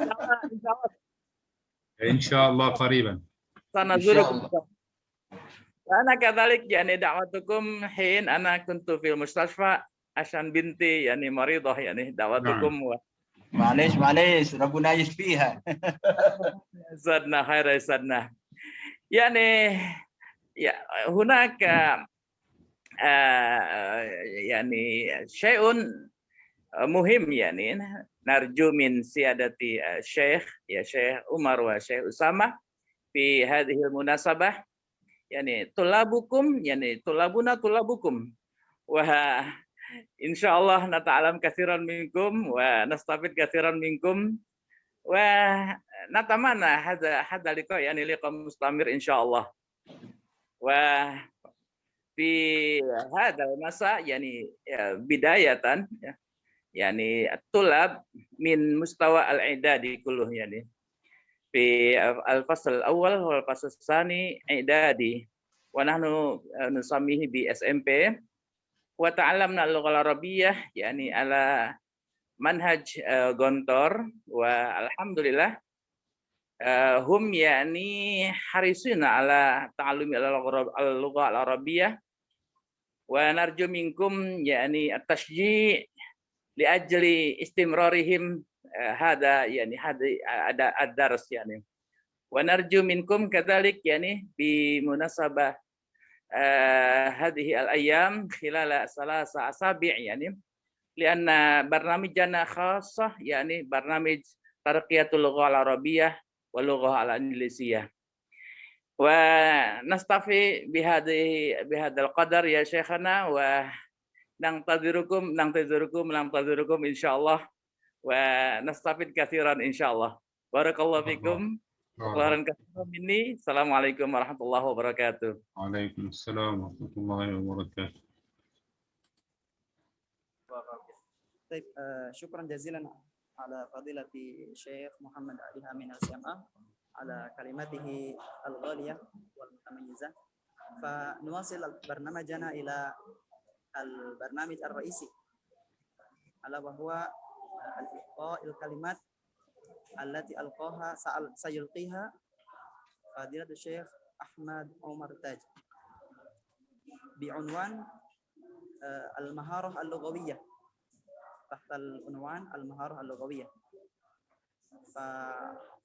إن شاء الله إن شاء الله قريبا. سنزوركم. أنا كذلك يعني دعوتكم حين أنا كنت في المستشفى عشان بنتي يعني مريضة يعني دعوتكم. معليش ربنا يشفيها. يسعدنا خير يسعدنا. يعني هناك يعني شيء مهم يعني نرجو من سيادة الشيخ يا شيخ عمر وشيخ أسامة في هذه المناسبة. يعني طلابكم يعني طلابنا طلابكم، وإن شاء الله نتعلم كثيرا منكم ونستفيد كثيرا منكم، ونتمنى هذا اللقاء يعني لقاء مستمر إن شاء الله. وفي هذا المساء يعني بداية يعني الطلاب من مستوى الإعدادي كله يعني في الفصل الأول والفصل الثاني إعدادي، ونحن نسميه BSMP، وتعلمنا اللغة العربية يعني على منهج غونتور، والحمد لله هم يعني حريصين على تعلم اللغة العربية، ونرجو منكم يعني التشجيع لأجل استمرارهم هذا الدرس يعني. ونرجو منكم كذلك يعني بمناسبة هذه الأيام خلال 3 أسابيع يعني، لأن برنامجنا خاصة يعني برنامج ترقية اللغة العربية واللغة الإنجليزية. ونستفي بهذا القدر يا شيخنا، وننتظركم إن شاء الله، ونستفيد كثيرا إن شاء الله. بارك الله فيكم. شكرا كثيرا مني. السلام عليكم ورحمة الله وبركاته. وعليكم السلام ورحمة الله وبركاته. طيب شكرا جزيلا على فضيلة الشيخ محمد علي أمين الCMA على كلماته الغالية والمتميزة. فنواصل برنامجنا إلى البرنامج الرئيسي، ألا وهو إلقاء الكلمات التي ألقاها سيلقيها فضيلة الشيخ أحمد عمر تاج بعنوان المهارة اللغوية، تحت العنوان المهارة اللغوية.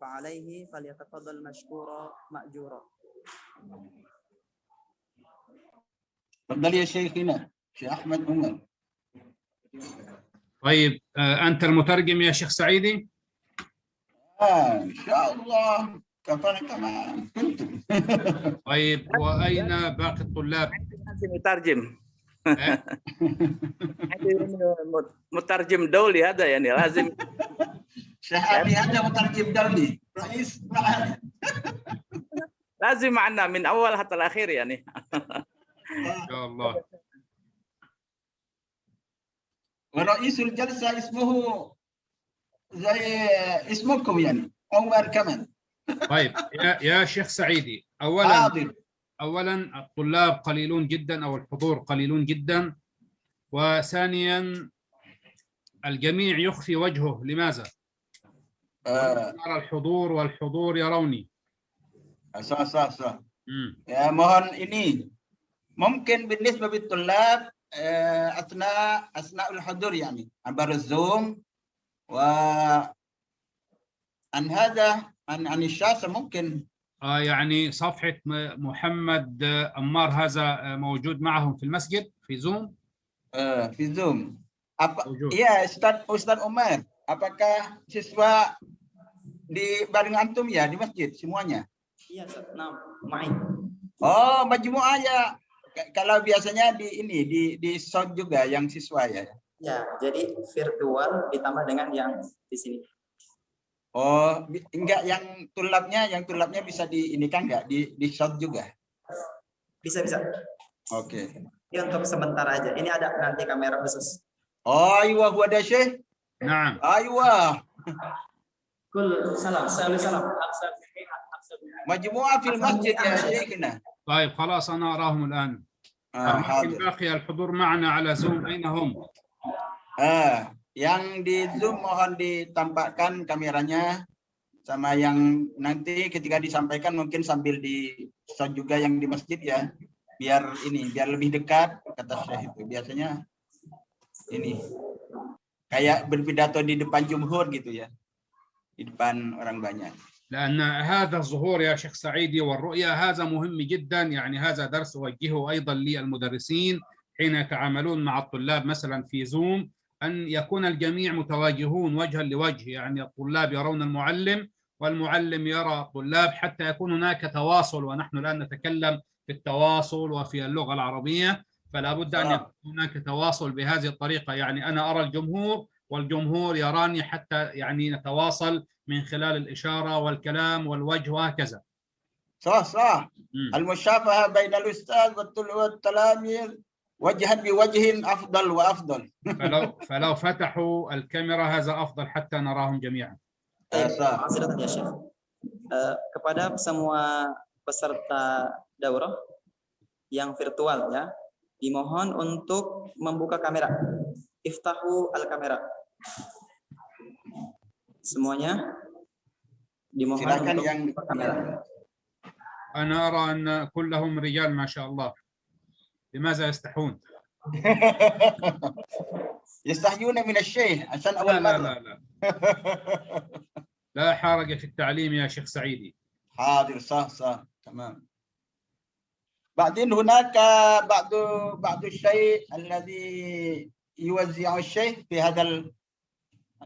فعليه فليتفضل مشكورا مأجورا. تفضل يا شيخنا شيخ أحمد عمر. طيب أنت المترجم يا شيخ سعيدي؟ إن شاء الله كما كنتم. طيب وأين باقي الطلاب؟ لازم يترجم. مترجم دولي هذا يعني لازم. شيخ علي هذا مترجم دولي رئيس معهد. لازم معنا من أول حتى الأخير يعني. إن شاء الله. ورئيس الجلسة اسمه زي اسمكم يعني عمر كمان. طيب يا شيخ سعيدي، أولا الطلاب قليلون جدا أو الحضور قليلون جدا، وثانيا الجميع يخفي وجهه. لماذا؟ نرى الحضور والحضور يروني. صح. يا mohon ini mungkin بالنسبة للطلاب أثناء الحضور يعني عبر الزوم، وعن هذا عن الشاشة ممكن يعني صفحة محمد أمار هذا موجود معهم في المسجد في زوم. في زوم. Ya Ustaz Umar, apakah siswa di bareng antum ya di masjid semuanya? Iya, main. Oh, majmu'ah ya. Kalau biasanya di sound juga yang siswa ya. Ya, jadi virtual ditambah dengan yang di sini. Oh, enggak yang tulabnya bisa diinikan enggak di sound juga? Bisa. Oke. Ini untuk sebentar aja. Ini ada nanti kamera khusus. أيوة هو ده شيء. نعم. أيوة. كل سلام. مجموعة في المسجد يا شيخنا. طيب خلاص أنا أراهم الآن. لكن باقي الحضور معنا على زوم أين هم؟ Yang di Zoom mohon ditampakkan kameranya, sama yang nanti ketika disampaikan mungkin sambil di sound juga yang di masjid ya, biar lebih dekat kata Syekh itu. Biasanya ini kayak berpidato di depan jumhur gitu ya, di depan orang banyak. لأن هذا الظهور يا شيخ سعيدي والرؤية هذا مهم جدا، يعني هذا درس أوجهه أيضا للمدرسين حين يتعاملون مع الطلاب مثلا في زوم، أن يكون الجميع متواجهون وجها لوجه، يعني الطلاب يرون المعلم والمعلم يرى الطلاب حتى يكون هناك تواصل. ونحن الآن نتكلم في التواصل وفي اللغة العربية، فلا بد أن يكون هناك تواصل بهذه الطريقة، يعني أنا أرى الجمهور والجمهور يراني، حتى يعني نتواصل من خلال الإشارة والكلام والوجه وهكذا. صح. المشافهة بين الأستاذ والتلاميذ وجها بوجه أفضل وأفضل. فلو فتحوا الكاميرا هذا أفضل حتى نراهم جميعا. Maksudnya ya Syekh, kepada semua peserta daurah yang virtual ya, dimohon untuk membuka kamera. Iftahu al-kamera. Semuanya dimohon silakan untuk yang membuka kamera. أنا أرى أن كلهم رجال ما شاء الله. لماذا يستحون؟ يستحيون من الشيخ عشان أول مرة. لا. لا حرج في التعليم يا شيخ سعيدي. حاضر صح تمام. بعدين هناك بعض الشيء الذي يوزع الشيخ في هذا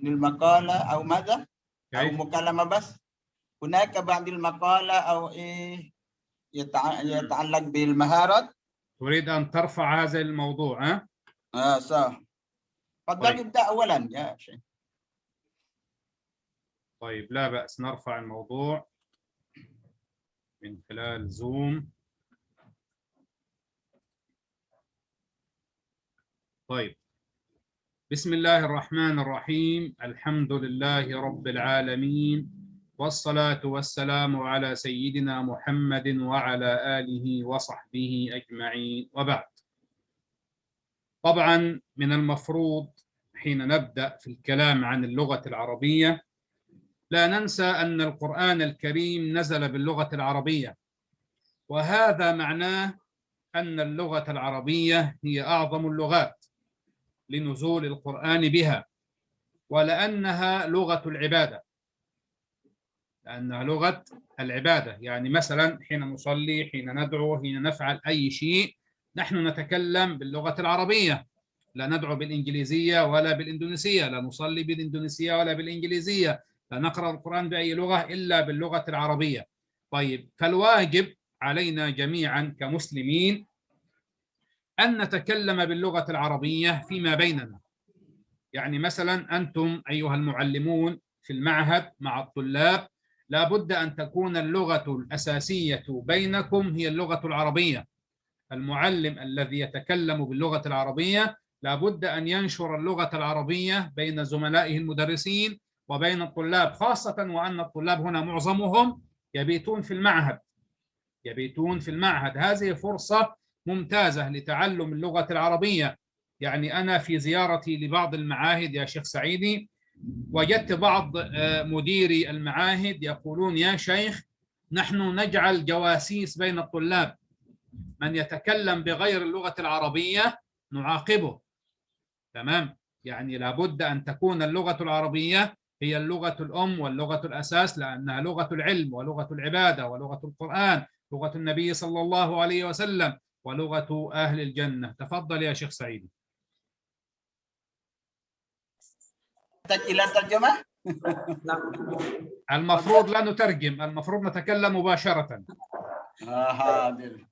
المقالة أو ماذا؟ أو مكالمة بس. هناك بعض المقالة أو يتعلق بالمهارات. تريد أن ترفع هذا الموضوع ها؟ صح. تفضل ابدأ أولا يا شيخ. طيب لا بأس، نرفع الموضوع من خلال زوم. طيب، بسم الله الرحمن الرحيم، الحمد لله رب العالمين، والصلاة والسلام على سيدنا محمد وعلى آله وصحبه أجمعين، وبعد. طبعا من المفروض حين نبدأ في الكلام عن اللغة العربية لا ننسى أن القرآن الكريم نزل باللغة العربية، وهذا معناه أن اللغة العربية هي أعظم اللغات لنزول القرآن بها، ولأنها لغة العبادة، لأنها لغة العبادة. يعني مثلا حين نصلي، حين ندعو، حين نفعل أي شيء نحن نتكلم باللغة العربية، لا ندعو بالإنجليزية ولا بالإندونيسية، لا نصلي بالإندونيسية ولا بالإنجليزية، لا نقرأ القرآن بأي لغة إلا باللغة العربية. طيب، فالواجب علينا جميعا كمسلمين أن نتكلم باللغة العربية فيما بيننا. يعني مثلا أنتم أيها المعلمون في المعهد مع الطلاب لا بد أن تكون اللغة الأساسية بينكم هي اللغة العربية. المعلم الذي يتكلم باللغة العربية لا بد أن ينشر اللغة العربية بين زملائه المدرسين وبين الطلاب، خاصة وأن الطلاب هنا معظمهم يبيتون في المعهد. هذه فرصة ممتازة لتعلم اللغة العربية. يعني أنا في زيارتي لبعض المعاهد يا شيخ سعيدي وجدت بعض مديري المعاهد يقولون: يا شيخ، نحن نجعل جواسيس بين الطلاب، من يتكلم بغير اللغة العربية نعاقبه. تمام؟ يعني لابد أن تكون اللغة العربية هي اللغة الأم واللغة الأساس، لأنها لغة العلم ولغة العبادة ولغة القرآن، لغة النبي صلى الله عليه وسلم، ولغة أهل الجنة. تفضل يا شيخ سعيد. إلى ترجمة؟ المفروض لا نترجم، المفروض نتكلم مباشرة.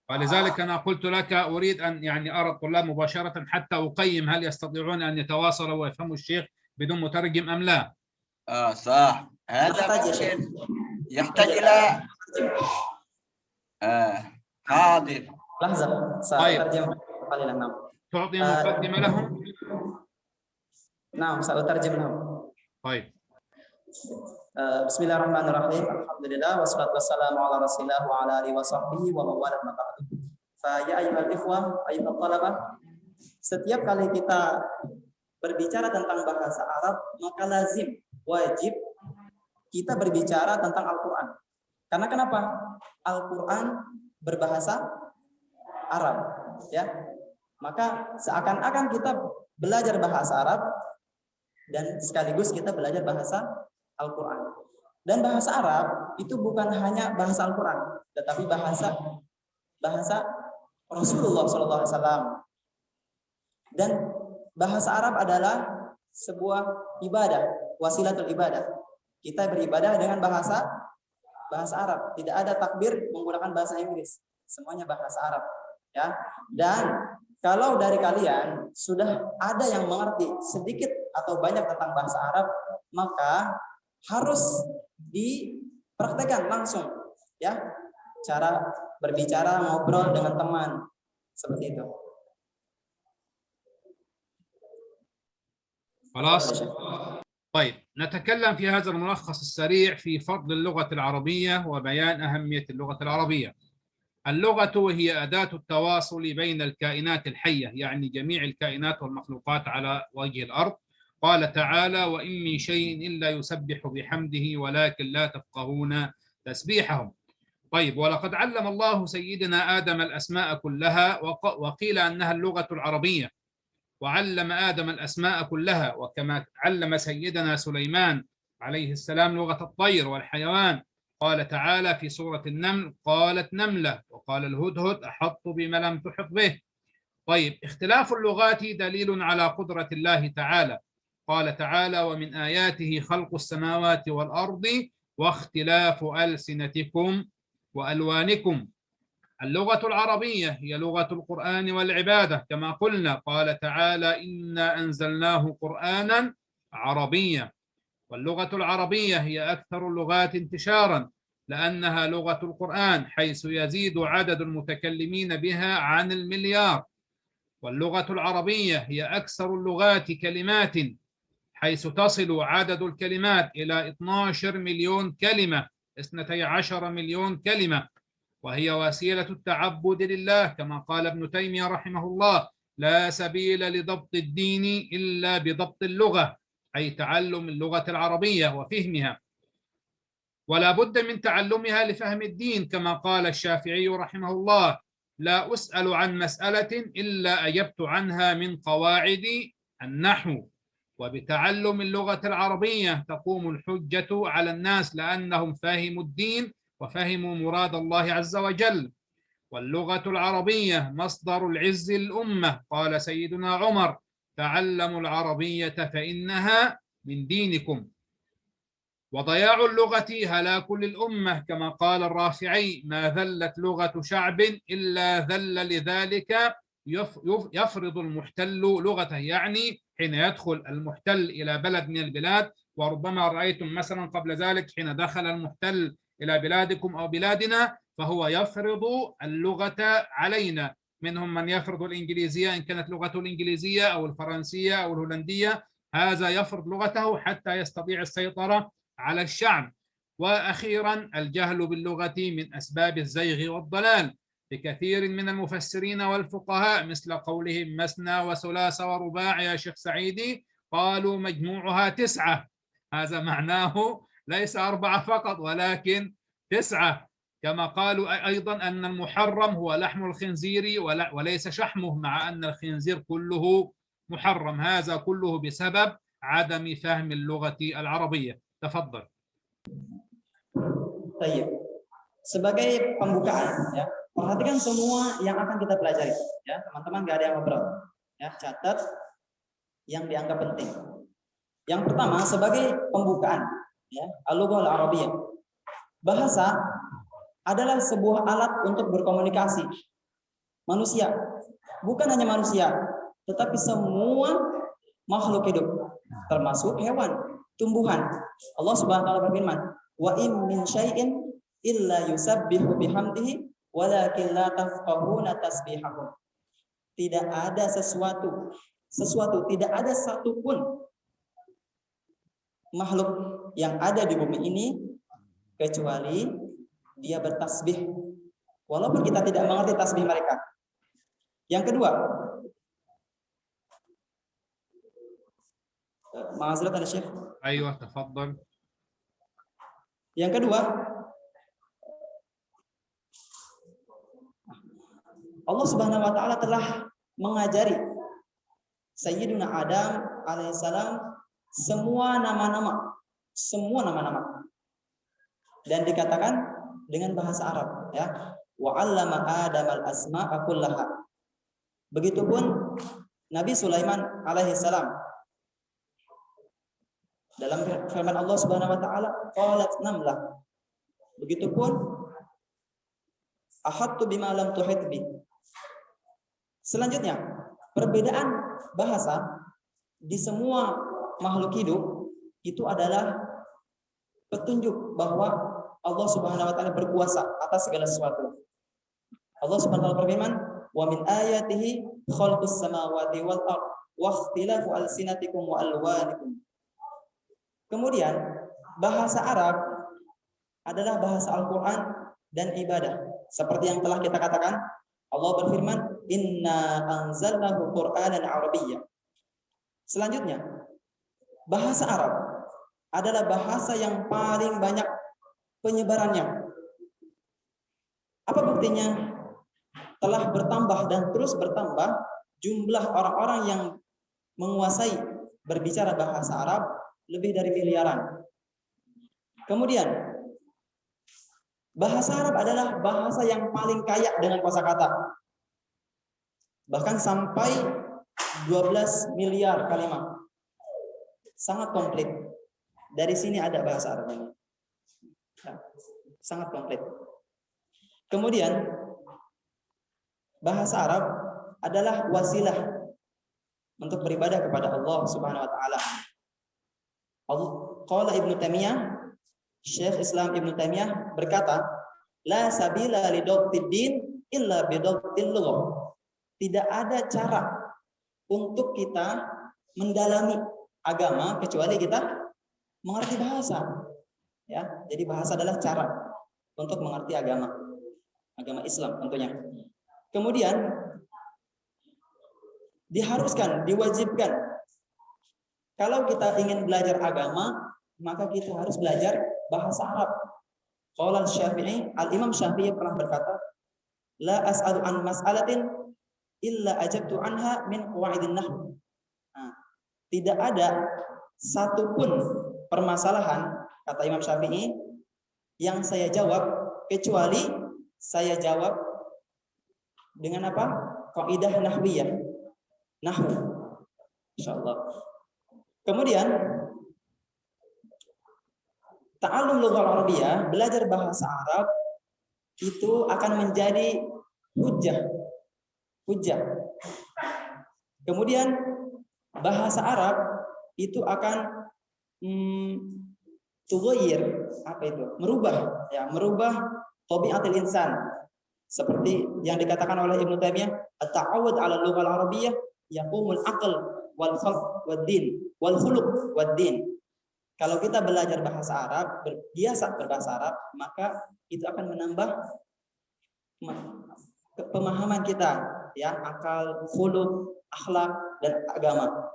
ولذلك أنا قلت لك أريد أن يعني أرى الطلاب مباشرة حتى أقيم هل يستطيعون أن يتواصلوا ويفهموا الشيخ بدون مترجم أم لا. صح، هذا ممكن يحتاج إلى حاضر. لحظة، سأترجم قليلا. نعم. تعطي مقدمة لهم؟ نعم، سأترجم لهم. طيب. بسم الله الرحمن الرحيم. الحمد لله والصلاة والسلام على رسول الله وعلى آله وصحبه ومن والاه ما بعد. Fa ya ayyuhal ikhwah, ayyuhal talabah, setiap kali kita berbicara tentang bahasa Arab, maka lazim, wajib kita berbicara tentang Al-Quran. Karena kenapa? Al-Quran berbahasa Arab, ya. Maka seakan-akan kita belajar bahasa Arab dan sekaligus kita belajar bahasa Al-Quran. Dan bahasa Arab itu bukan hanya bahasa Al-Quran, tetapi bahasa Rasulullah SAW. Dan bahasa Arab adalah sebuah ibadah, wasilatul ibadah. Kita beribadah dengan bahasa Arab. Tidak ada takbir menggunakan bahasa Inggris. Semuanya bahasa Arab, ya. Dan kalau dari kalian sudah ada yang mengerti sedikit atau banyak tentang bahasa Arab, maka harus dipraktekkan langsung, ya. Cara berbicara, ngobrol dengan teman seperti itu. خلاص. طيب نتكلم في هذا الملخص السريع في فضل اللغة العربية وبيان أهمية اللغة العربية. اللغة هي أداة التواصل بين الكائنات الحية، يعني جميع الكائنات والمخلوقات على وجه الأرض. قال تعالى: وإن من شيء إلا يسبح بحمده ولكن لا تفقهون تسبيحهم. طيب، ولقد علم الله سيدنا آدم الأسماء كلها، وقيل أنها اللغة العربية، وعلم آدم الأسماء كلها، وكما علم سيدنا سليمان عليه السلام لغة الطير والحيوان. قال تعالى في سورة النمل: قالت نملة وقال الهدهد أحط بما لم تحط به. طيب، اختلاف اللغات دليل على قدرة الله تعالى. قال تعالى: ومن آياته خلق السماوات والأرض واختلاف ألسنتكم وألوانكم. اللغة العربية هي لغة القرآن والعبادة كما قلنا. قال تعالى: إنا أنزلناه قرآنا عربيا. واللغة العربية هي أكثر اللغات انتشارا لأنها لغة القرآن، حيث يزيد عدد المتكلمين بها عن 1,000,000,000. واللغة العربية هي أكثر اللغات كلمات، حيث تصل عدد الكلمات إلى 12 مليون كلمة، 12 مليون كلمة. وهي وسيلة التعبد لله كما قال ابن تيمية رحمه الله: لا سبيل لضبط الدين إلا بضبط اللغة، أي تعلم اللغة العربية وفهمها. ولا بد من تعلمها لفهم الدين كما قال الشافعي رحمه الله: لا أسأل عن مسألة إلا أجبت عنها من قواعد النحو. وبتعلم اللغة العربية تقوم الحجة على الناس لأنهم فهموا الدين وفهموا مراد الله عز وجل. واللغة العربية مصدر العز للأمة. قال سيدنا عمر: تعلموا العربية فإنها من دينكم. وضياع اللغة هلاك للأمة كما قال الرافعي: ما ذلت لغة شعب إلا ذل لذلك يفرض المحتل لغته. يعني حين يدخل المحتل إلى بلد من البلاد، وربما رأيتم مثلا قبل ذلك حين دخل المحتل إلى بلادكم أو بلادنا فهو يفرض اللغة علينا. منهم من يفرض الإنجليزية إن كانت لغته الإنجليزية أو الفرنسية أو الهولندية، هذا يفرض لغته حتى يستطيع السيطرة على الشعب. وأخيرا، الجهل باللغة من أسباب الزيغ والضلال لكثير من المفسرين والفقهاء، مثل قولهم مثنى وثلاث ورباع يا شيخ سعيدي، قالوا مجموعها 9. هذا معناه ليس 4 فقط ولكن 9. كما قالوا أيضا أن المحرم هو لحم الخنزير وليس شحمه، مع أن الخنزير كله محرم. هذا كله بسبب عدم فهم اللغة العربية. تفضل. Baik. Sebagai pembukaan, ya, perhatikan semua yang akan kita pelajari, ya, teman-teman, nggak ada yang ngobrol, ya, catat yang dianggap penting. Yang pertama, sebagai pembukaan, ya, al-lughah al-arabiyyah. Bahasa adalah sebuah alat untuk berkomunikasi manusia, bukan hanya manusia, tetapi semua makhluk hidup, termasuk hewan, tumbuhan. Allah Subhanahu wa taala berfirman: "Wa in min syai'in illa yusabbihu bihamdihi walakin la tafqahuna tasbihahum." Tidak ada sesuatu, tidak ada satupun makhluk yang ada di bumi ini kecuali dia bertasbih, walaupun kita tidak mengerti tasbih mereka. Yang kedua, Ma'azratan Syekh. أيوة تفضل. Yang kedua, Allah Subhanahu wa taala telah mengajari Sayyidina Adam alaihissalam semua nama-nama, dan dikatakan dengan bahasa Arab, ya. Wa 'allama Adam al-asma'a kullaha. Begitupun Nabi Sulaiman alaihissalam dalam firman Allah Subhanahu wa taala, qalat namlah. Begitupun ahattu bima lam tuhit bi. Selanjutnya, perbedaan bahasa di semua makhluk hidup itu adalah petunjuk bahwa Allah Subhanahu wa taala berkuasa atas segala sesuatu. Allah Subhanahu wa taala berfirman, "Wa min ayatihi khalqus samawati wal ardh wa ikhtilafu alsinatikum wa alwanikum." Kemudian, bahasa Arab adalah bahasa Al-Qur'an dan ibadah. Seperti yang telah kita katakan, Allah berfirman, "Inna anzalnahu Qur'anan Arabiyya." Selanjutnya, bahasa Arab adalah bahasa yang paling banyak penyebarannya. Apa buktinya? Telah bertambah dan terus bertambah jumlah orang-orang yang menguasai berbicara bahasa Arab lebih dari miliaran. Kemudian, bahasa Arab adalah bahasa yang paling kaya dengan kosakata. Bahkan sampai 12 miliar kalimat. Sangat komplit. Dari sini ada bahasa Arab ini. Sangat komplit. Kemudian, bahasa Arab adalah wasilah untuk beribadah kepada Allah Subhanahu wa taala. Qala Ibnu Taimiyah, Syekh Islam Ibnu Taimiyah berkata, "La sabila li dabtid din illa bi dabtil lughah." Tidak ada cara untuk kita mendalami agama kecuali kita mengerti bahasa. Ya, jadi bahasa adalah cara untuk mengerti agama Islam tentunya. Kemudian diharuskan, diwajibkan, kalau kita ingin belajar agama, maka kita harus belajar bahasa Arab. Qala Syafi'i, Al-Imam Syafi'i pernah berkata, "La as'alu an mas'alatin illa ajabtu anha min qawaidin nahw." Nah, tidak ada satupun permasalahan, kata Imam Syafi'i, yang saya jawab kecuali saya jawab dengan apa? Kaidah nahwiyah. Nahwu. Insyaallah. Kemudian ta'allum lughah Arabiyah, belajar bahasa Arab itu akan menjadi hujjah. Kemudian bahasa Arab itu akan tughayyir, apa itu? Merubah tabiatul insan. Seperti yang dikatakan oleh Ibnu Taimiyah, at-ta'awud 'ala al-lughah al-arabiyyah yaqumul aql wal khalq wad din wal khuluq wad din. Kalau kita belajar bahasa Arab, biasa berbahasa Arab, maka itu akan menambah pemahaman kita, ya, akal, khuluq, akhlak dan agama.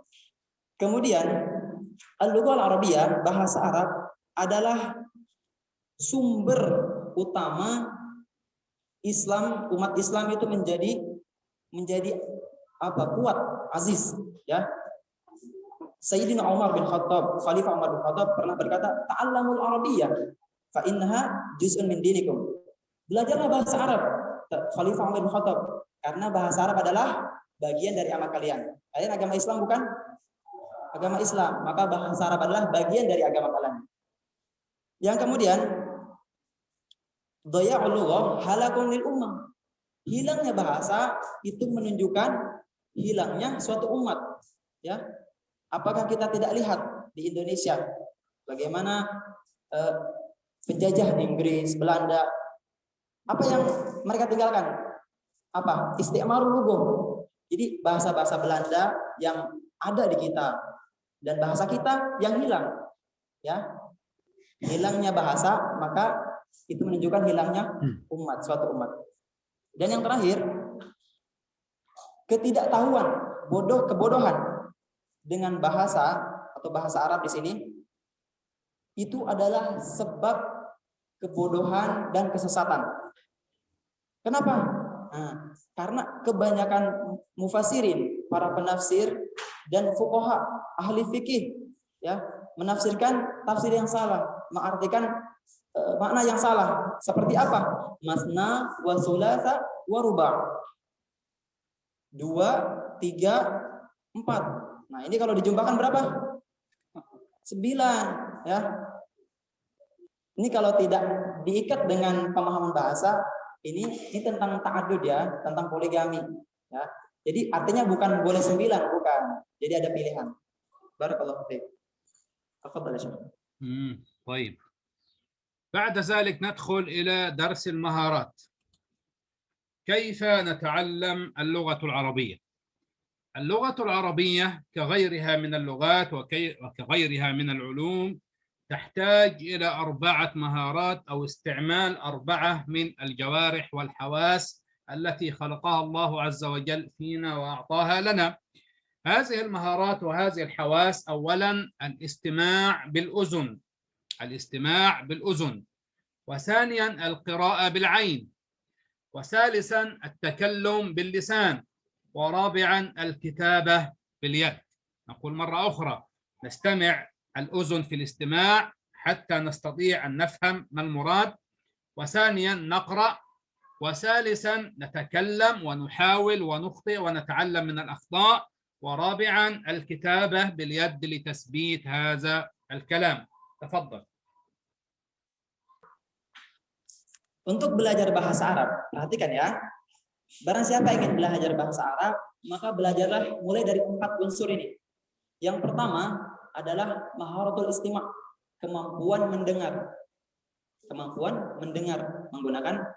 Kemudian al-lughah al-arabiyyah, bahasa Arab adalah sumber utama Islam, umat Islam itu menjadi apa? Kuat, aziz, ya. Sayyidina Umar bin Khattab, Khalifah Umar bin Khattab pernah berkata, "Ta'allamul Arabiyyah fa innaha juz'un min dinikum." Belajarlah bahasa Arab, Khalifah Umar bin Khattab, karena bahasa Arab adalah bagian dari agama kalian. Kalian agama Islam bukan? Agama Islam, maka bahasa Arab adalah bagian dari agama kalian. Yang kemudian, dhaya'ul lughah halakun lil ummah. Hilangnya bahasa itu menunjukkan hilangnya suatu umat, ya. Apakah kita tidak lihat di Indonesia bagaimana penjajah Inggris, Belanda, apa yang mereka tinggalkan? Apa? Isti'marul lughah. Jadi bahasa-bahasa Belanda yang ada di kita dan bahasa kita yang hilang, ya. Hilangnya bahasa, maka itu menunjukkan hilangnya umat, suatu umat. Dan yang terakhir, ketidaktahuan, kebodohan dengan bahasa atau bahasa Arab di sini itu adalah sebab kebodohan dan kesesatan. Kenapa? Nah, karena kebanyakan mufassirin, para penafsir dan fuqaha, ahli fikih, ya, menafsirkan tafsir yang salah, mengartikan makna yang salah. Seperti apa? Masna wa thulatha wa ruba'. 2, 3, 4. Nah, ini kalau dijumlakan berapa? 9, ya. Ini kalau tidak diikat dengan pemahaman bahasa, ini tentang ta'addud ya, tentang poligami, ya. Jadi artinya bukan boleh 9, bukan. Jadi ada pilihan. Barakallahu fiik. Tafadhal ya Syekh. طيب. بعد ذلك ندخل إلى درس المهارات. كيف نتعلم اللغة العربية؟ اللغة العربية كغيرها من اللغات وكغيرها من العلوم تحتاج إلى 4 مهارات أو استعمال 4 من الجوارح والحواس التي خلقها الله عز وجل فينا وأعطاها لنا. هذه المهارات وهذه الحواس أولا الاستماع بالأذن، وثانيا القراءة بالعين، وثالثا التكلم باللسان، ورابعا الكتابة باليد. نقول مرة أخرى: نستمع الأذن في الاستماع حتى نستطيع أن نفهم ما المراد، وثانيا نقرأ، وثالثا نتكلم ونحاول ونخطئ ونتعلم من الأخطاء، ورابعا الكتابة باليد لتثبيت هذا الكلام. تفضل. Untuk belajar bahasa Arab, perhatikan ya. Barang siapa ingin belajar bahasa Arab, maka belajarlah mulai dari 4 unsur ini. Yang pertama adalah maharatul istima', kemampuan mendengar. Kemampuan mendengar menggunakan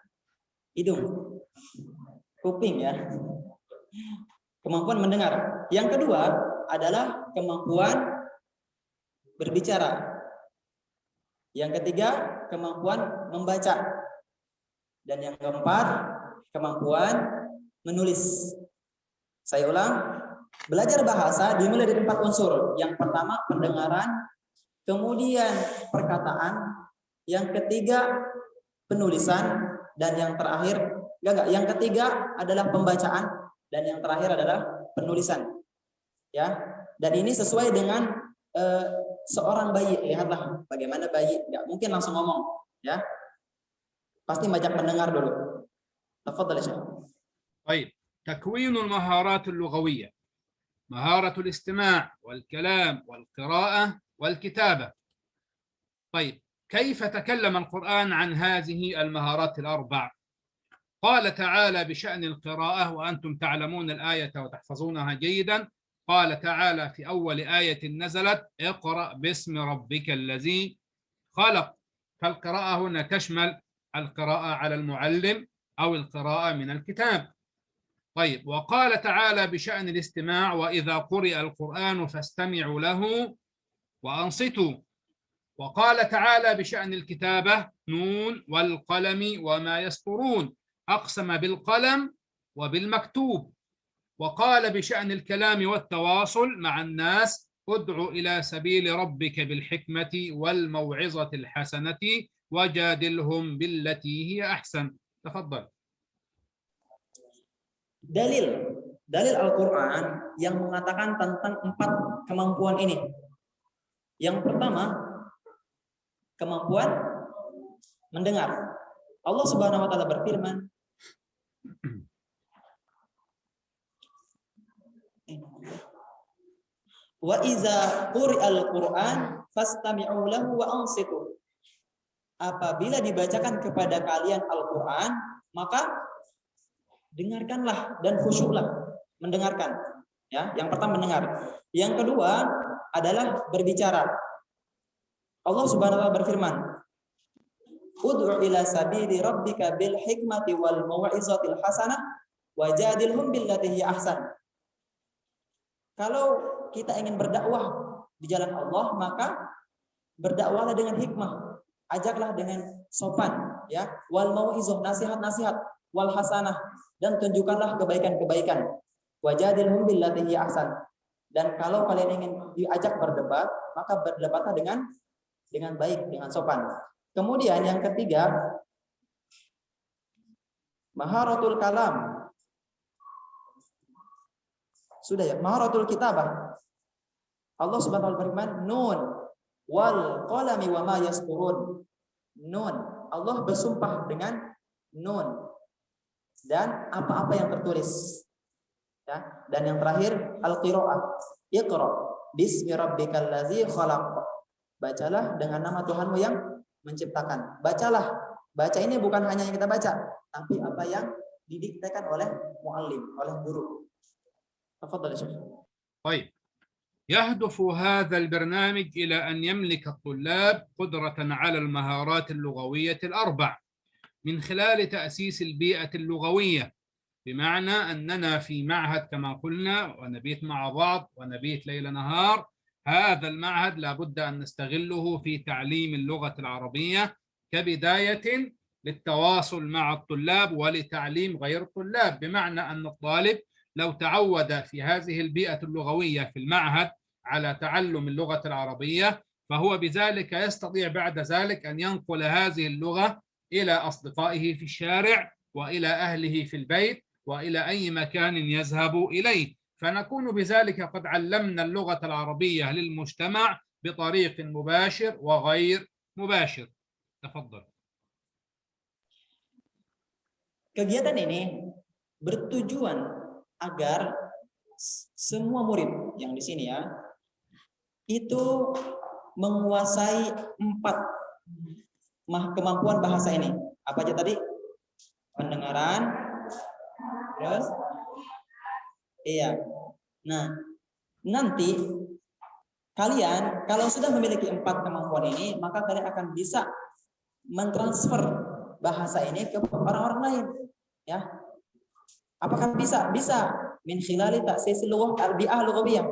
hidung, kuping ya. Kemampuan mendengar. Yang kedua adalah kemampuan berbicara. Yang ketiga, kemampuan membaca. Dan yang keempat, kemampuan menulis. Saya ulang, belajar bahasa dimulai dari 4 unsur. Yang pertama pendengaran, kemudian perkataan, yang ketiga penulisan, dan yang terakhir yang ketiga adalah pembacaan, dan yang terakhir adalah penulisan. Ya, dan ini sesuai dengan seorang bayi. Lihatlah bagaimana bayi, nggak mungkin langsung ngomong, ya. Pasti banyak mendengar dulu. Tafadhal ya Syekh. طيب، تكوين المهارات اللغوية: مهارة الاستماع والكلام والقراءة والكتابة. طيب، كيف تكلم القرآن عن هذه المهارات ال4؟ قال تعالى بشأن القراءة، وأنتم تعلمون الآية وتحفظونها جيدا. قال تعالى في أول آية نزلت: اقرأ باسم ربك الذي خلق. فالقراءة هنا تشمل القراءة على المعلم أو القراءة من الكتاب. طيب، وقال تعالى بشأن الاستماع: وإذا قرئ القرآن فاستمعوا له وأنصتوا. وقال تعالى بشأن الكتابة: نون والقلم وما يسطرون. أقسم بالقلم وبالمكتوب. وقال بشأن الكلام والتواصل مع الناس: ادع إلى سبيل ربك بالحكمة والموعظة الحسنة وجادلهم بالتي هي أحسن. تفضل. Dalil Al-Quran yang mengatakan tentang 4 kemampuan ini. Yang pertama, kemampuan mendengar. Allah Subhanahu wa taala berfirman, wa iza quri'al Qur'an fastami'u lahu wa ansitu. Apabila dibacakan kepada kalian Al-Quran, maka dengarkanlah dan khusyuklah mendengarkan. Ya, yang pertama mendengar. Yang kedua adalah berbicara. Allah Subhanahu wa taala berfirman, ud'u ila sabili rabbika bil hikmati wal mau'izatil hasanah wajadilhum billati hiya ahsan. Kalau kita ingin berdakwah di jalan Allah, maka berdakwahlah dengan hikmah, ajaklah dengan sopan, ya, wal mau'izah, nasihat-nasihat, wal hasanah, dan tunjukkanlah kebaikan-kebaikan. Wajadilhum billati hiya ahsan, Dan kalau kalian ingin diajak berdebat, maka berdebatlah dengan baik, dengan sopan. Kemudian yang ketiga, maharatul kalam. Sudah ya, maharatul kitabah. Allah Subhanahu wa taala berfirman, "Nun wal qalami wa ma yasturun." Nun, Allah bersumpah dengan nun dan apa-apa yang tertulis. Ya, dan yang terakhir al-qiraah. Iqra bismi rabbikal ladzi khalaq. Bacalah dengan nama Tuhanmu yang menciptakan. Bacalah. Baca ini bukan hanya yang kita baca, tapi apa yang didiktekan oleh muallim, oleh guru. Tafadhal ya Syekh. طيب يهدف هذا البرنامج إلى أن يملك الطلاب قدرة على المهارات اللغوية الأربع من خلال تأسيس البيئة اللغوية، بمعنى أننا في معهد كما قلنا ونبيت مع بعض ونبيت ليل نهار. هذا المعهد لابد أن نستغله في تعليم اللغة العربية كبداية للتواصل مع الطلاب ولتعليم غير الطلاب، بمعنى أن الطالب لو تعود في هذه البيئة اللغوية في المعهد على تعلم اللغة العربية، فهو بذلك يستطيع بعد ذلك أن ينقل هذه اللغة إلى أصدقائه في الشارع وإلى أهله في البيت وإلى أي مكان يذهب إليه، فنكون بذلك قد علمنا اللغة العربية للمجتمع بطريق مباشر وغير مباشر. تفضل. Kegiatan ini bertujuan agar semua murid yang di sini ya itu menguasai 4 kemampuan bahasa ini. Apa aja tadi? Pendengaran, terus iya. Nah, nanti kalian kalau sudah memiliki 4 kemampuan ini, maka kalian akan bisa mentransfer bahasa ini ke orang-orang lain, ya. Apakah bisa? Bisa. Min khilali ta'sisil lughah al-bi'ah lughawiyah.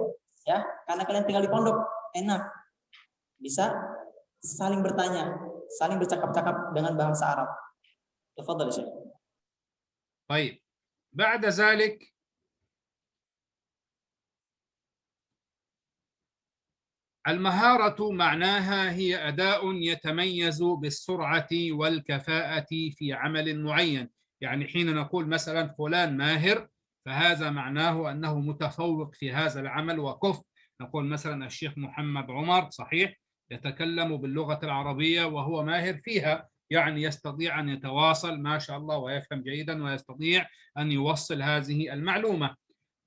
Ya, karena kalian tinggal di pondok, enak. Bisa saling bertanya, saling bercakap-cakap dengan bahasa Arab. Tafadhal Syekh. طيب. بعد ذلك المهارة معناها هي أداء يتميز بالسرعة والكفاءة في عمل معين. يعني حين نقول مثلا فلان ماهر فهذا معناه أنه متفوق في هذا العمل وكفء. نقول مثلا الشيخ محمد عمر صحيح يتكلم باللغة العربية وهو ماهر فيها، يعني يستطيع أن يتواصل ما شاء الله ويفهم جيدا ويستطيع أن يوصل هذه المعلومة.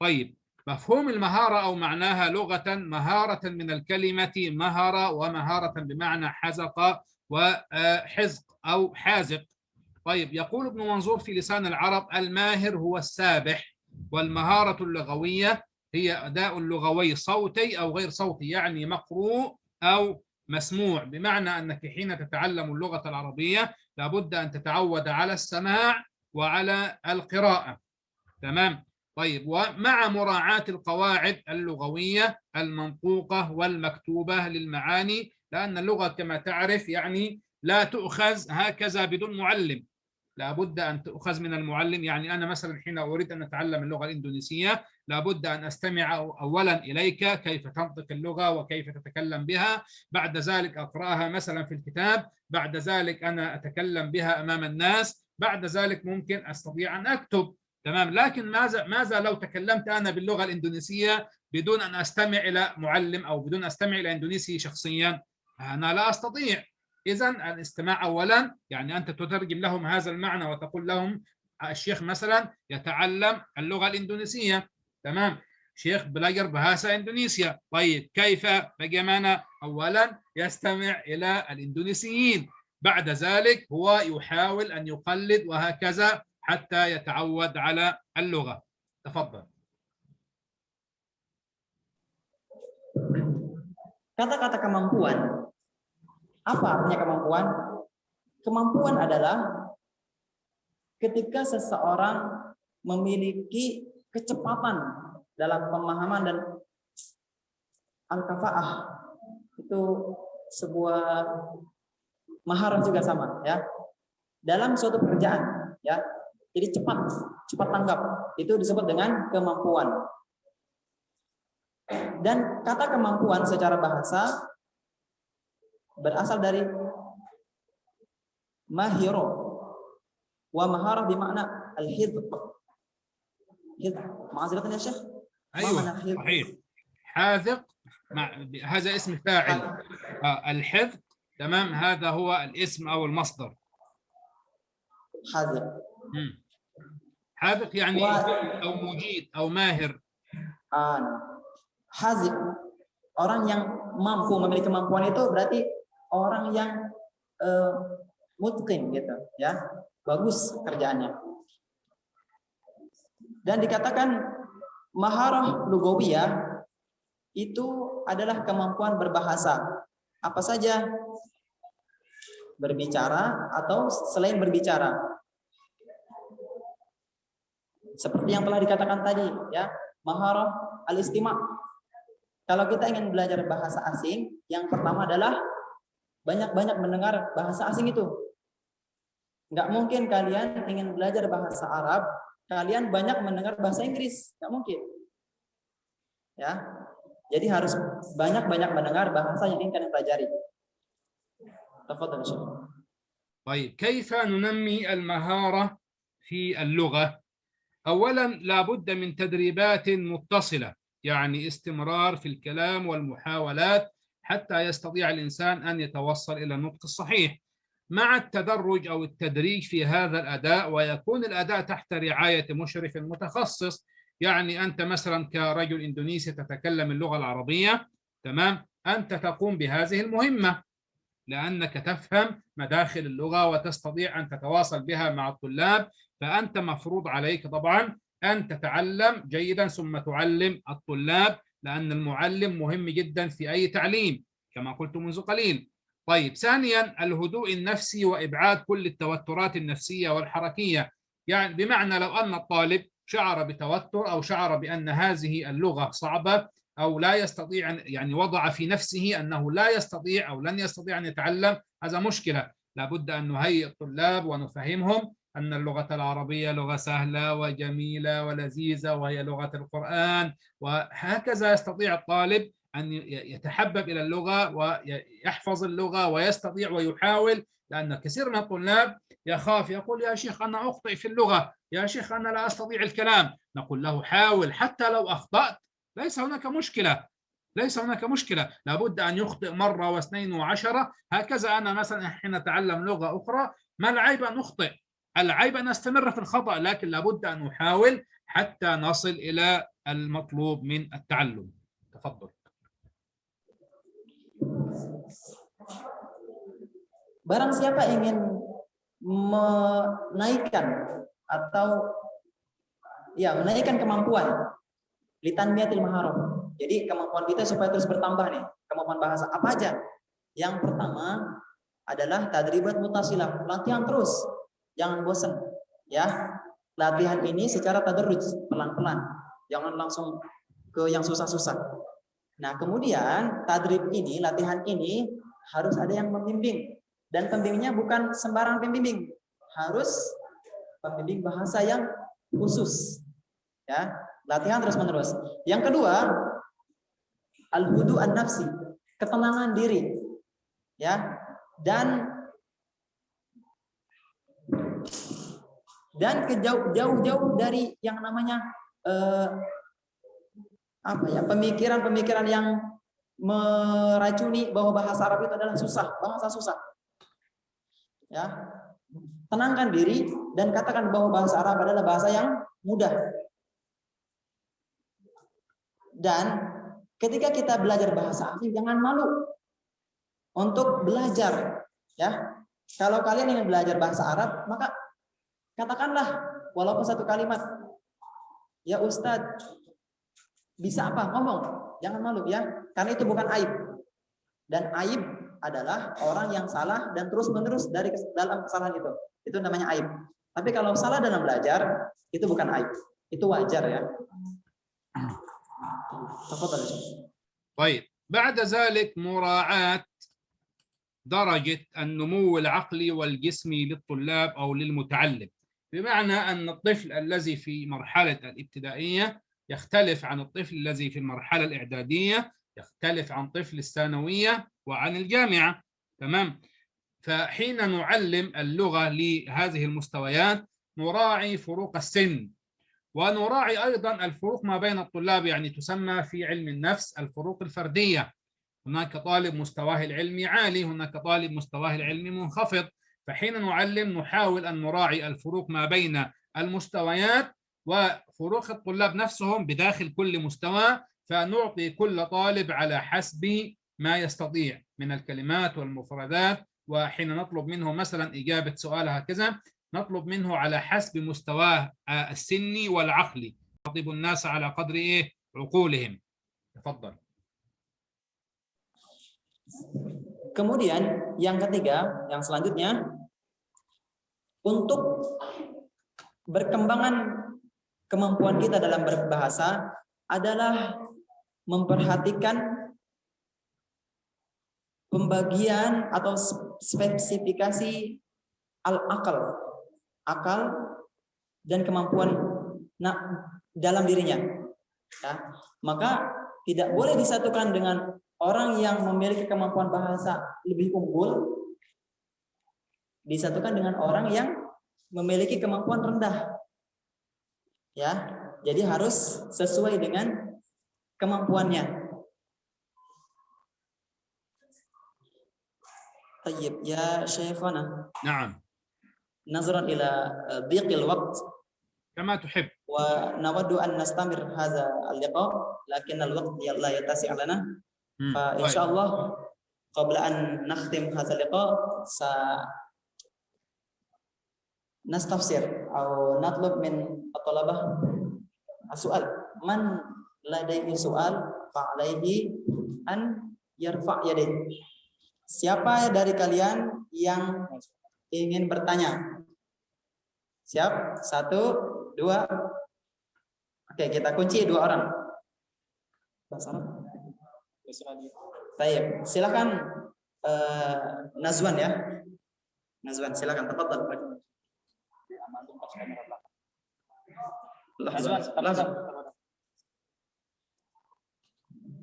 طيب، مفهوم المهارة أو معناها لغة مهارة من الكلمة مهرة، ومهارة بمعنى حزق وحزق أو حازق. طيب، يقول ابن منظور في لسان العرب: الماهر هو السابح، والمهارة اللغوية هي أداء لغوي صوتي أو غير صوتي، يعني مقروء أو مسموع، بمعنى أنك حين تتعلم اللغة العربية لابد أن تتعود على السماع وعلى القراءة. تمام. طيب، ومع مراعاة القواعد اللغوية المنطوقة والمكتوبة للمعاني، لأن اللغة كما تعرف يعني لا تؤخذ هكذا بدون معلم، لابد أن تؤخذ من المعلم. يعني أنا مثلا حين أريد أن أتعلم اللغة الإندونيسية لابد أن أستمع أولا إليك كيف تنطق اللغة وكيف تتكلم بها، بعد ذلك أقرأها مثلا في الكتاب، بعد ذلك أنا أتكلم بها أمام الناس، بعد ذلك ممكن أستطيع أن أكتب. تمام. لكن ماذا لو تكلمت أنا باللغة الإندونيسية بدون أن أستمع إلى معلم أو بدون أن أستمع إلى إندونيسي شخصيا؟ أنا لا أستطيع. إذن الاستماع أولا، يعني أنت تترجم لهم هذا المعنى وتقول لهم الشيخ مثلا يتعلم اللغة الإندونيسية، تمام، شيخ بلاجر بهاسة إندونيسيا. طيب، كيف؟ بجمانا أولا يستمع إلى الإندونيسيين، بعد ذلك هو يحاول أن يقلد وهكذا حتى يتعود على اللغة. تفضل. Kata-kata kemampuan. Apa artinya kemampuan? Kemampuan adalah ketika seseorang memiliki kecepatan dalam pemahaman dan al-kafaah. Itu sebuah maharat juga sama, ya. Dalam suatu pekerjaan, ya. Jadi cepat tanggap. Itu disebut dengan kemampuan. Dan kata kemampuan secara bahasa berasal dari mahiro, wa maharah bermakna al-hidq. معذرة يا شيخ. أيوة صحيح. حاذق هذا اسم فاعل. الحذق تمام، هذا هو الاسم أو المصدر. حاذق. حاذق يعني أو مجيد أو ماهر. Haziq, orang yang mampu, memiliki kemampuan itu berarti orang yang mutqin gitu ya, bagus kerjaannya. Dan dikatakan maharah lugawiyah itu adalah kemampuan berbahasa. Apa saja? Berbicara atau selain berbicara. Seperti yang telah dikatakan tadi ya, maharah al-istima'. Kalau kita ingin belajar bahasa asing, yang pertama adalah banyak-banyak mendengar bahasa asing itu. Nggak mungkin kalian ingin belajar bahasa Arab, kalian banyak mendengar bahasa Inggris, nggak mungkin. Ya, jadi harus banyak-banyak mendengar bahasa yang ingin kalian pelajari. Tafadhal Syekh. طيب كيف ننمي المهارة في اللغة؟ أولا لابد من تدريبات متصلة، يعني استمرار في الكلام والمحاولات حتى يستطيع الإنسان أن يتوصل إلى النطق الصحيح، مع التدرج أو التدريج في هذا الأداء، ويكون الأداء تحت رعاية مشرف متخصص. يعني أنت مثلا كرجل إندونيسي تتكلم اللغة العربية، تمام، أنت تقوم بهذه المهمة لأنك تفهم مداخل اللغة وتستطيع أن تتواصل بها مع الطلاب، فأنت مفروض عليك طبعا أن تتعلم جيدا ثم تعلم الطلاب، لأن المعلم مهم جدا في أي تعليم كما قلت منذ قليل. طيب ثانيا الهدوء النفسي وإبعاد كل التوترات النفسية والحركية، يعني بمعنى لو أن الطالب شعر بتوتر أو شعر بأن هذه اللغة صعبة أو لا يستطيع، يعني وضع في نفسه أنه لا يستطيع أو لن يستطيع أن يتعلم، هذا مشكلة. لابد أن نهيئ الطلاب ونفهمهم أن اللغة العربية لغة سهلة وجميلة ولذيذة وهي لغة القرآن، وهكذا يستطيع الطالب أن يتحبب إلى اللغة ويحفظ اللغة ويستطيع ويحاول. لأن كثير من الطلاب يخاف، يقول يا شيخ أنا أخطئ في اللغة، يا شيخ أنا لا أستطيع الكلام. نقول له حاول، حتى لو أخطأت ليس هناك مشكلة، ليس هناك مشكلة. لابد أن يخطئ مرة واثنين وعشرة. هكذا أنا مثلا حين أتعلم لغة أخرى ما العيب أن أخطئ، العيب أن أستمر في الخطأ، لكن لابد أن نحاول حتى نصل إلى المطلوب من التعلم. تفضل. Barang siapa ingin menaikkan atau menaikkan kemampuan litanmiyatil maharah. Jadi kemampuan kita supaya terus bertambah nih, kemampuan bahasa apa aja? Yang pertama adalah tadribat mutasilah, latihan terus, jangan bosan ya. Latihan ini secara tadarruj, pelan-pelan, jangan langsung ke yang susah-susah. Nah, kemudian tadrib ini, latihan ini harus ada yang membimbing, dan pembimbingnya bukan sembarang pembimbing, harus pembimbing bahasa yang khusus ya. Latihan terus-menerus. Yang kedua, al-hudu an-nafsi, ketenangan diri. Ya. Dan jauh-jauh dari yang namanya pemikiran-pemikiran yang meracuni bahwa bahasa Arab itu adalah susah, bahasa susah. Ya. Tenangkan diri dan katakan bahwa bahasa Arab adalah bahasa yang mudah. Dan ketika kita belajar bahasa asing, jangan malu untuk belajar ya. Kalau kalian ingin belajar bahasa Arab, maka katakanlah walaupun satu kalimat, ya Ustadz, bisa apa? Ngomong, jangan malu ya, karena itu bukan aib. Dan aib adalah orang yang salah dan terus-menerus dalam kesalahan itu namanya aib. Tapi kalau salah dalam belajar, itu bukan aib, itu wajar ya. طيب بعد ذلك مراعاة درجة النمو العقلي والجسمي للطلاب أو للمتعلم، بمعنى أن الطفل الذي في مرحلة الابتدائية يختلف عن الطفل الذي في المرحلة الإعدادية، يختلف عن طفل الثانوية وعن الجامعة. تمام. فحين نعلم اللغة لهذه المستويات نراعي فروق السن، ونراعي أيضا الفروق ما بين الطلاب، يعني تسمى في علم النفس الفروق الفردية. هناك طالب مستواه العلمي عالي، هناك طالب مستواه العلمي منخفض، فحين نعلم نحاول أن نراعي الفروق ما بين المستويات وفروق الطلاب نفسهم بداخل كل مستوى، فنعطي كل طالب على حسب ما يستطيع من الكلمات والمفردات. وحين نطلب منه مثلا إجابة سؤال هكذا نطلب منه على حسب مستواه السني والعقلي، نخاطب الناس على قدر عقولهم. تفضل. Kemudian yang ketiga, yang selanjutnya, untuk berkembangan kemampuan kita dalam berbahasa adalah memperhatikan pembagian atau spesifikasi al-akal, akal dan kemampuan dalam dirinya. Ya, maka tidak boleh disatukan dengan orang yang memiliki kemampuan bahasa lebih unggul, disatukan dengan orang yang memiliki kemampuan rendah. Ya, jadi harus sesuai dengan kemampuannya. طيب يا شيخنا. نعم. نظرا إلى ضيق الوقت. كما تحب. ونود أن نستمر هذا اللقاء لكن الوقت لا يتسع لنا. فإن شاء الله قبل أن نختم هذا اللقاء سنستفسر أو نطلب من الطلبة السؤال. من لديه سؤال فعليه أن يرفع يده. Siapa dari kalian yang ingin bertanya? Siap? 1, 2. Oke, kita kunci 2 orang. Baik, silakan Nazwan ya. Nazwan, silakan. Tafadhal. Nazwan.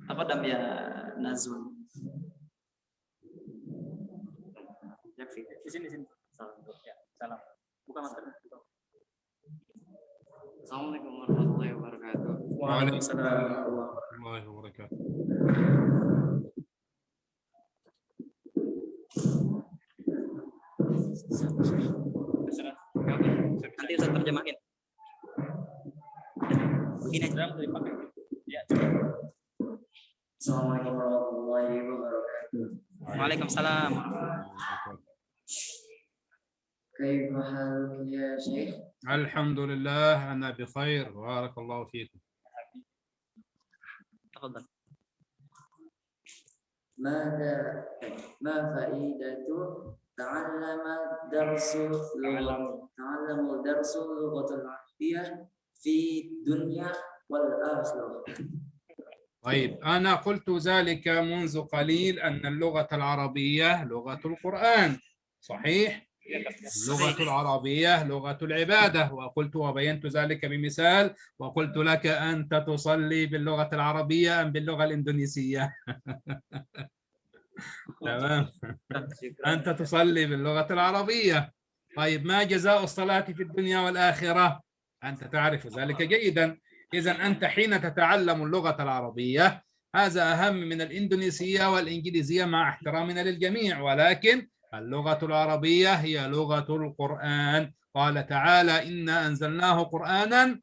Tafadhal ya Nazwan. Di sini. Salam. Ya, salam. Buka masker. Assalamualaikum warahmatullahi wabarakatuh. Waalaikumsalam warahmatullahi wabarakatuh. Nanti saya terjemahin. Begini aja dipakai. Ya. Assalamualaikum warahmatullahi wabarakatuh. Waalaikumsalam. كيف حالك يا شيخ؟ الحمد لله أنا بخير بارك الله فيكم. تفضل. ما فائدة تعلم درس اللغة العربية في الدنيا والآخرة؟ طيب أنا قلت ذلك منذ قليل أن اللغة العربية لغة القرآن، صحيح؟ اللغة العربية لغة العبادة، وقلت وبينت ذلك بمثال وقلت لك أنت تصلي باللغة العربية أم باللغة الإندونيسية؟ تمام. أنت تصلي باللغة العربية. طيب ما جزاء الصلاة في الدنيا والآخرة؟ أنت تعرف ذلك جيدا. إذن أنت حين تتعلم اللغة العربية هذا أهم من الإندونيسية والإنجليزية مع احترامنا للجميع، ولكن اللغة العربية هي لغة القرآن. قال تعالى إنا أنزلناه قرآنا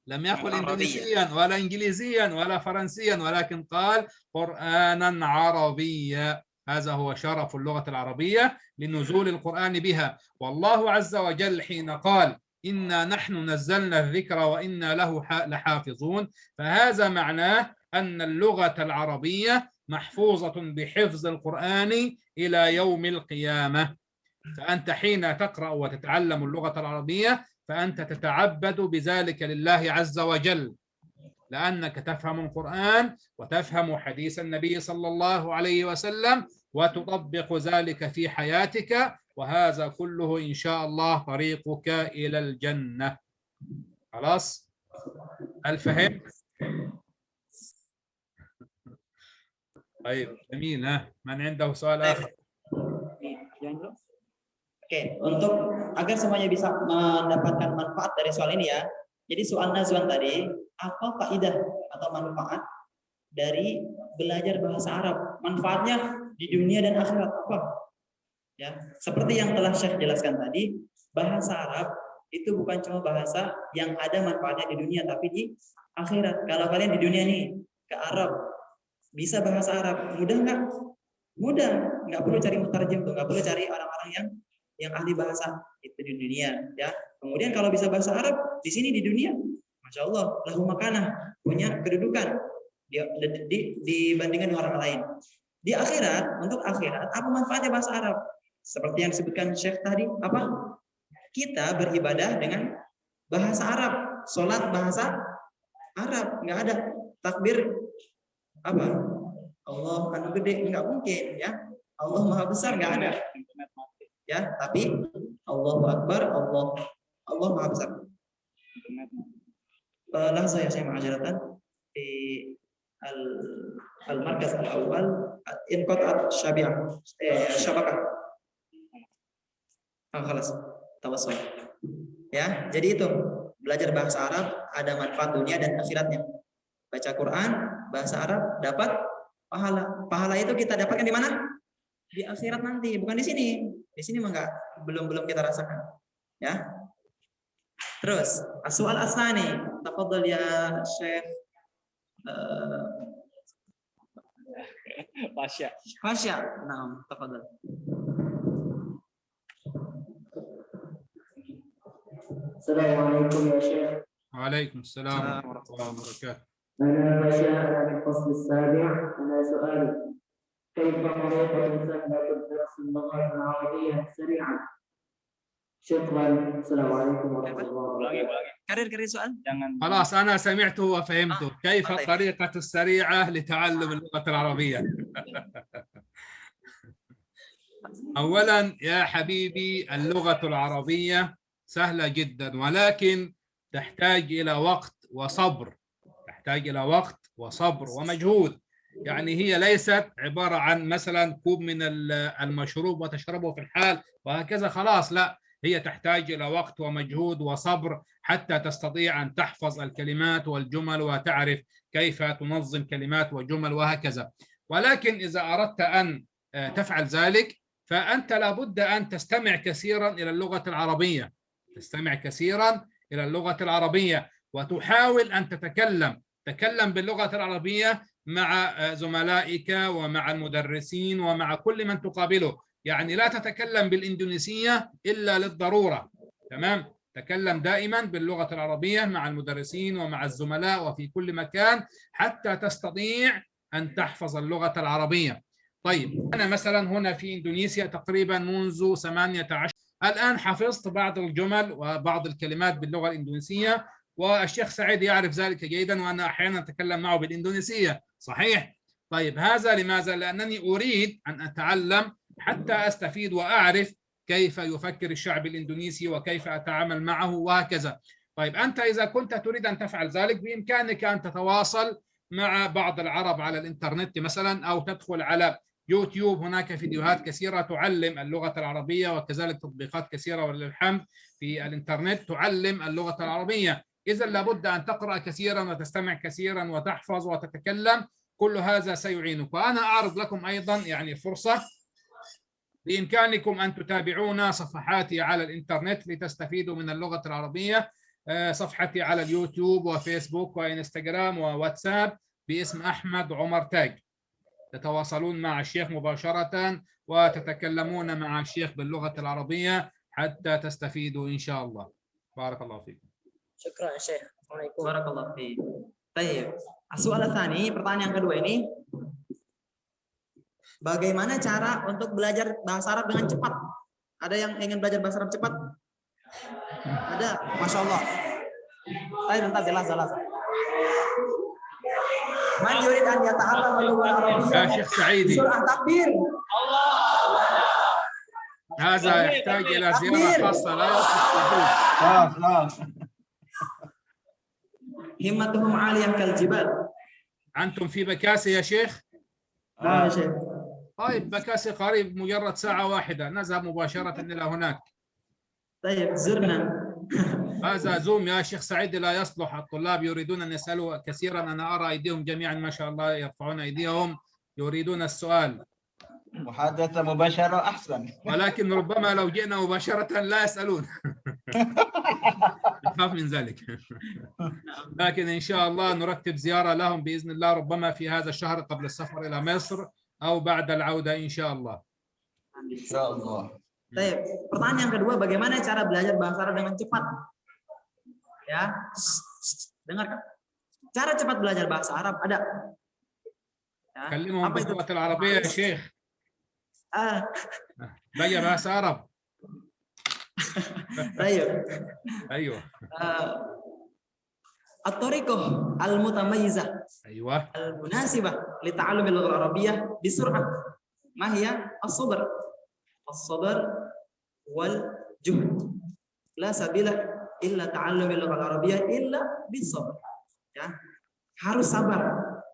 لم يقل إندونيسيا ولا إنجليزيا ولا فرنسيا، ولكن قال قرآنا عربيا. هذا هو شرف اللغة العربية لنزول القرآن بها. والله عز وجل حين قال إنا نحن نزلنا الذكر وإنا له لحافظون، فهذا معناه أن اللغة العربية محفوظة بحفظ القرآن إلى يوم القيامة. فأنت حين تقرأ وتتعلم اللغة العربية فأنت تتعبد بذلك لله عز وجل، لأنك تفهم القرآن وتفهم حديث النبي صلى الله عليه وسلم وتطبق ذلك في حياتك، وهذا كله إن شاء الله طريقك إلى الجنة. خلاص؟ هل فهمت؟ طيب جميل. من عنده سؤال آخر؟ Oke, untuk agar semuanya bisa mendapatkan manfaat dari soal ini ya. Jadi soal Nazwan tadi, apa faedah atau manfaat dari belajar bahasa Arab? Manfaatnya di dunia dan akhirat apa? Ya, seperti yang telah Syekh jelaskan tadi, bahasa Arab itu bukan cuma bahasa yang ada manfaatnya di dunia, tapi di akhirat. Kalau kalian di dunia nih ke Arab, bisa bahasa Arab, mudah nggak? Mudah, nggak perlu cari mutarjem tuh, nggak perlu cari orang-orang yang ahli bahasa itu di dunia. Ya, kemudian kalau bisa bahasa Arab di sini di dunia, masya Allah, lahu makanah, punya kedudukan dibandingkan dengan orang lain. Di akhirat, untuk akhirat, apa manfaatnya bahasa Arab? Seperti yang disebutkan Syekh tadi, apa? Kita beribadah dengan bahasa Arab, sholat bahasa Arab, nggak ada takbir apa? Allah anu gede, nggak mungkin ya. Allah maha besar, nggak ada. Ya, tapi Allahu Akbar, Allah maha besar. Lahza ya saya mengajarkan di al-markaz al-awwal inqatat syabakah. Khalas, tawassul. Ya, jadi itu belajar bahasa Arab ada manfaat dunia dan akhiratnya. Baca Quran bahasa Arab dapat pahala. Pahala itu kita dapatkan di mana? Di akhirat nanti, bukan di sini. Di sini mah belum kita rasakan. Ya. Terus, soal asani, tafadhal ya Syekh Fasya. Naam, tafadhal. Assalamualaikum ya Syekh. Waalaikumsalam warahmatullahi wabarakatuh. أنا مشاء في الفصل السابع. أنا سؤالي كيف طريقة سهلة درس اللغة العربية سريعا؟ شكرا. السلام عليكم ورحمة الله وبركاته. Karir soal? خلاص أنا سمعته وفهمته. كيف الطريقة السريعة لتعلم اللغة العربية؟ أولا يا حبيبي اللغة العربية سهلة جدا، ولكن تحتاج إلى وقت وصبر. تحتاج إلى وقت وصبر ومجهود. يعني هي ليست عبارة عن مثلا كوب من المشروب وتشربه في الحال وهكذا خلاص، لا، هي تحتاج إلى وقت ومجهود وصبر حتى تستطيع أن تحفظ الكلمات والجمل وتعرف كيف تنظم كلمات وجمل وهكذا. ولكن إذا أردت أن تفعل ذلك فأنت لابد أن تستمع كثيرا إلى اللغة العربية. تستمع كثيرا إلى اللغة العربية وتحاول أن تتكلم باللغة العربية مع زملائك ومع المدرسين ومع كل من تقابله. يعني لا تتكلم بالإندونيسية إلا للضرورة. تمام؟ تكلم دائما باللغة العربية مع المدرسين ومع الزملاء وفي كل مكان حتى تستطيع أن تحفظ اللغة العربية. طيب أنا مثلا هنا في إندونيسيا تقريبا منذ 18 الآن حفظت بعض الجمل وبعض الكلمات باللغة الإندونيسية، والشيخ سعيد يعرف ذلك جيدا وأنا أحيانا أتكلم معه بالإندونيسية. صحيح؟ طيب هذا لماذا؟ لأنني أريد أن أتعلم حتى أستفيد وأعرف كيف يفكر الشعب الإندونيسي وكيف أتعامل معه وهكذا. طيب أنت إذا كنت تريد أن تفعل ذلك بإمكانك أن تتواصل مع بعض العرب على الإنترنت مثلا، أو تدخل على يوتيوب، هناك فيديوهات كثيرة تعلم اللغة العربية، وكذلك تطبيقات كثيرة ولله الحمد في الإنترنت تعلم اللغة العربية. إذا لابد أن تقرأ كثيرا وتستمع كثيرا وتحفظ وتتكلم، كل هذا سيعينك. وأنا أعرض لكم أيضا يعني فرصة، بإمكانكم أن تتابعون صفحاتي على الإنترنت لتستفيدوا من اللغة العربية. صفحتي على اليوتيوب وفيسبوك وإنستغرام وواتساب باسم أحمد عمر تاج. تتواصلون مع الشيخ مباشرة وتتكلمون مع الشيخ باللغة العربية حتى تستفيدوا إن شاء الله. بارك الله فيكم. Syukran Syekh. Assalamualaikum warahmatullahi wabarakatuh. Baik. Soal tsani, pertanyaan yang kedua ini, bagaimana cara untuk belajar bahasa Arab dengan cepat? Ada yang ingin belajar bahasa Arab cepat? Ada, masya Allah. Tapi bentar, jelas. Man yurid an yata'allam al-lughah al-arabiyyah. يا شيخ سعيدي. Surah takbir. هذا يحتاج إلى زيارة خاصة لا يصلح. خلاص. himmatuhum 'aliyah kal jibal. أنتم في بكاسي يا شيخ؟ نعم يا شيخ. طيب بكاسي قريب، مجرد ساعة واحدة نذهب مباشرة إلى هناك. طيب زرنا. هذا زوم يا شيخ سعيد لا يصلح. الطلاب يريدون أن يسألوا كثيرا، أنا أرى أيديهم جميعا ما شاء الله يرفعون أيديهم يريدون السؤال. محادثة مباشرة أحسن. ولكن ربما لو جئنا مباشرة لا يسألون. نخاف من ذلك. لكن إن شاء الله نرتب زيارة لهم بإذن الله، ربما في هذا الشهر قبل السفر إلى مصر أو بعد العودة إن شاء الله. إن شاء الله. Baik, pertanyaan yang kedua, bagaimana cara belajar bahasa Arab dengan cepat? Ya, dengarkan. Cara cepat belajar bahasa Arab ada. Ya, كلمهم باللغة العربية يا شيخ. بيا bahasa Arab. Baik. أيوه. الطريقة المتميزة. أيوه. المناسبة لتعلم اللغة العربية بسرعة. ما هي؟ الصبر. الصبر والجهد. لا سبيل إلا تعلم اللغة العربية إلا بالصبر. Ya, harus sabar.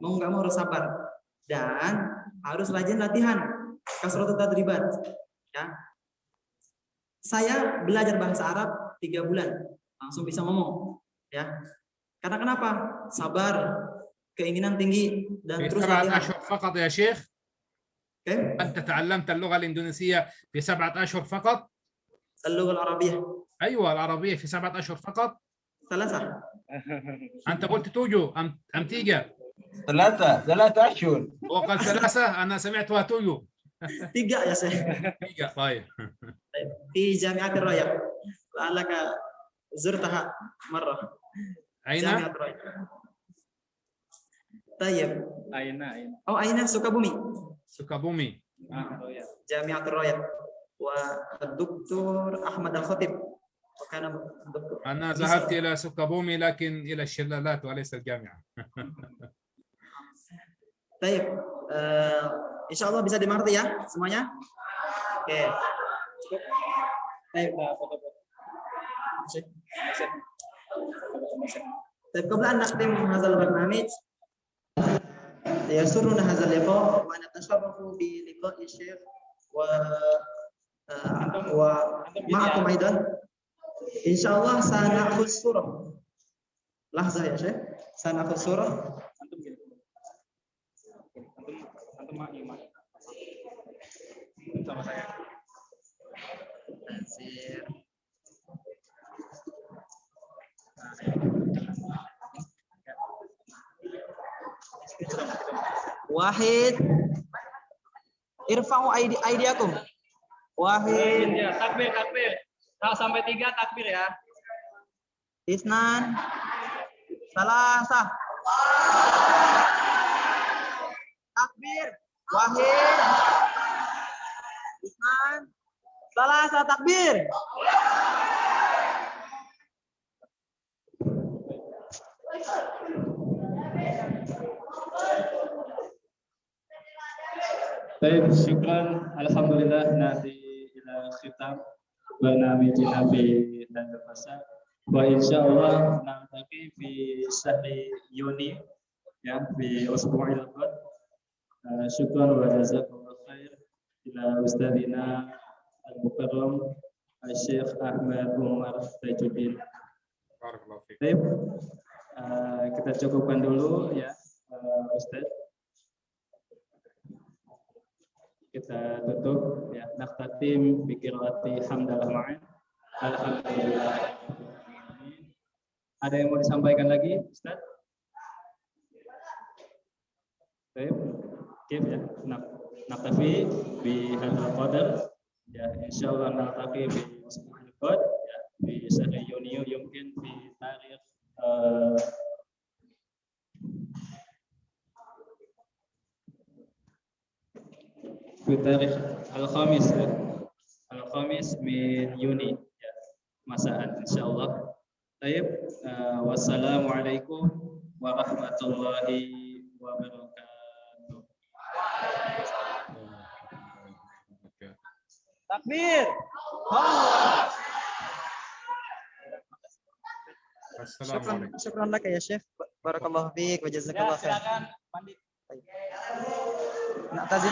Mau nggak mau harus sabar. Dan harus rajin latihan. Kasratul tadribat. Ya. Saya belajar bahasa Arab 3 bulan langsung bisa ngomong. Ya. Karena kenapa? Sabar, keinginan tinggi dan terus latihan. 7 أشهر فقط يا شيخ. Okay. أنت تعلمت اللغة الإندونيسية في 7 أشهر فقط؟ اللغة العربية. أيوة العربية في 7 أشهر فقط. 3. أنت قلت توجو أم تيجا؟ 3 أشهر. وقال 3، أنا سمعتها توجو. 3 يا شيخ. 3 طيب. في جامعة الراية. لعلك زرتها مرة. أين؟ جامعة الراية. طيب. أين؟ Oh, أين Sukabumi. سوكابومي. جامعة الراية. والدكتور أحمد الخطيب. وكان الدكتور. أنا ذهبت إلى سوكابومي لكن إلى الشلالات وليس الجامعة. طيب. Insya Allah bisa dimengerti ya semuanya. Oke. Baik. طيب قبل أن نختم هذا البرنامج يسرنا هذا اللقاء ونتشرف بلقاء الشيخ ومعكم أيضا إن شاء الله سنأخذ صورة. لحظة يا شيخ، سنأخذ صورة. Sama saya. Wahid, irfa'u aidiakum. Wahid. Ya, takbir. Sampai 3 takbir ya. Isnan. Salasa. Takbir. Wahid. Isnan. Salasa takbir. Baik, syukran. Alhamdulillah nanti ila khitam barnamijina fi hadal masa. Wa insyaallah naltaqi fi syahri Yuni ya fi usbu'il qad. Syukran wa jazakumullah khair ila ustadzina al-mukarram Syekh Ahmad Umar Tajuddin. Barakallahu fiik. Baik. Kita cukupkan dulu ya Ustaz. Kita tutup ya, naqtatim bi qiraati hamdalah ma'an. Alhamdulillah. Ada yang mau disampaikan lagi Ustaz? Baik. Oke ya. Naqtafi bi hadzal qadar ya, insyaallah naqtafi bi usbu'il qad ya bi syahri Yuni yumkin fi tarikh في تاريخ الخامس من يونيو ya, masaan insyaallah. Baik, wassalamualaikum warahmatullahi wabarakatuh. Takbir. Assalamualaikum. Syukran laka ya Syekh. Barakallahu fiik wa jazakallahu khair. Silakan Pandit. Nak tazin.